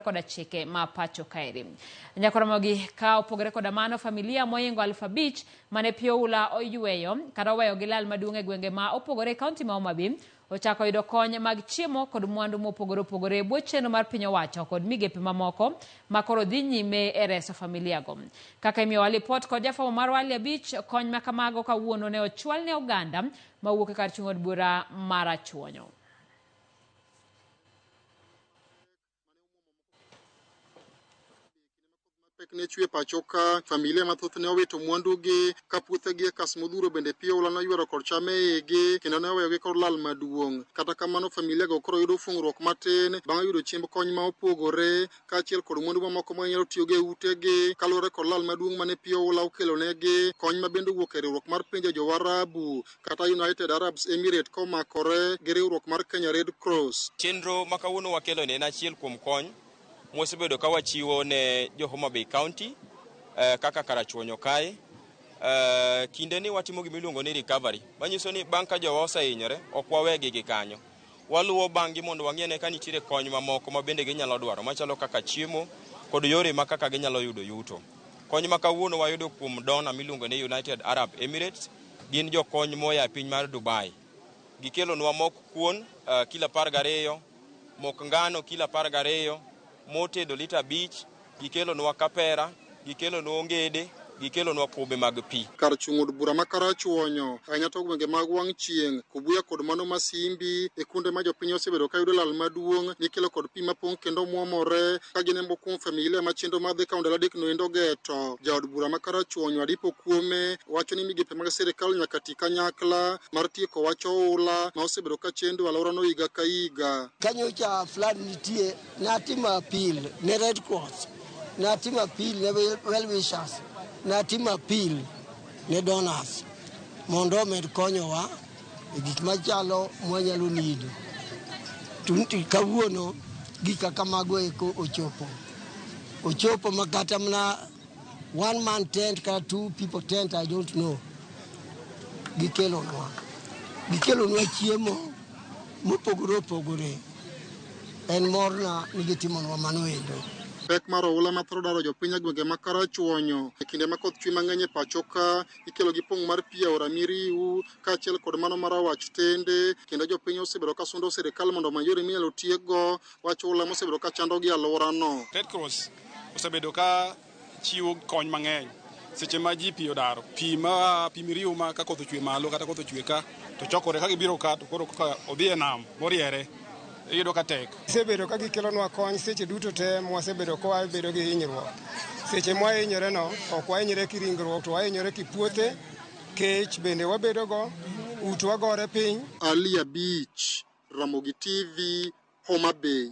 koda chike ma pacho kaeri. Nyakoromogi ka opogore koda mano familia moingo 5,000 mane pioula oyueyo kata oweyo gilal maduong' gwenge ma opogore kaunti ma Homabay ochako yudo kony mag chiemo kod mwandu mopogore opogore bwo chenro mar piny owacho kod migepe mamoko makoro dhi nyime e reso familia go. Kaka imiyowa lipot kod jafwambo mar Wali Abich, kony ma kamago kawuono ne ochwal ne oganda mawuok e kar chung' od bura mar Achuonyo. Ne chwe pachoka familia mathoth ne owito mwandugi ka puothegi e Kasmudhuro bende pioula noywero kod cham e igi kendo ne oweyogi kod lal maduong'. Kata kamano familia go koro yudo fungruok matin bang' yudo chiemb kony ma opogore kaachiel kod mwandu mamoko ma nyalo tiyogo e utegi kaluwore kod lal maduong' mane pioula okelo negi. Kony ma bende owuok e riwruok mar pinje jo-Arabu kata United Arab Emirates komakore gi riwruok mar Kenya Red Cross. Chenro ma kawuono wakelo ne en achiel kuom kony mosebedo ka wachiwo ne jo Homabay County kaka kar Achuonyo kae. Kinde ni watimo gimiluongo ni recovery. Manyiso ni bang' ka jowa osehinyore ok wawegi gi kanyo. Waluwo bang'gi mondo wang'e ka nitiere kony mamoko ma bende ginyalo dwaro machalo kaka chiemo kod yore ma kaka ginyalo yudo yuto. Kony ma kawuono wayudo kuom dona miluongo ni United Arab Emirates, gin jokony moya piny mar Dubai. Gikelonwa mok kuon kilo 12, mok ngano kilo 12, motedo lita 5, gikelonwa kapera, gikelonwa ongede, gikelonwa kube mag pi. Kar chung' od bura ma Karachuonyo ahinya to gwenge mag wang' chieng', Kubuya kod mano Masimbi e kunde ma jopiny osebedo ka yudo lal maduong' nikelo kod pi mapong' kendo muomore ka ginembo kuom familia machendo madhi ka ondalo adek noendo geto. Jaod bura ma Karachuonyo Adipo Kuome wacho ni migepe mag sirikal nyaka ti kanyakla mar tieko wach oula ma osebedo ka chendo alworano higa ka higa. Kanyo cha flood nitie natima appeal ne Red Cross, natima appeal ne well-wishers, natima appeal ne donors mondo med konyowa e gik machalo mwanyalo nido. Tunti kawuono gika kamago eko ochopo makata mna one man tent ka 2 people tent, I don't know. Gikelonwa chiemo mopogore opogore. En morna nigitimonwa mano endo. Pek mar oula ma thoro daro jopiny gwenge ma Karachuonyo e kinde ma koth chwe mang'eny e pachoka ikelo gi pong' mar pi aora Miriu kaachiel kod mano mar Awach Tende, kendo jopiny osebedo ka sundo sirikal mondo omany yore minyalo tiego wach oula mosebedo ka chando gi alworano. Red Cross osebedo ka chiwo kony mang'eny seche ma ji pi odaro, pi Miriu ma ka koth ochwe malo kata koth ochwe ka to chokore ka gibiro ka to koro ka odhi e nam moriere iyudo ka tek. Sebedo ka gikelonwa kony seche duto te mwasebedo ka wabedo gi hinyruok. Seche mwahinyore no ok wahinyore ki ringruok to wahinyore ki puothe, kech bende wabedo go, utwa gore piny. Ali Abich, Ramogi TV, Homabay.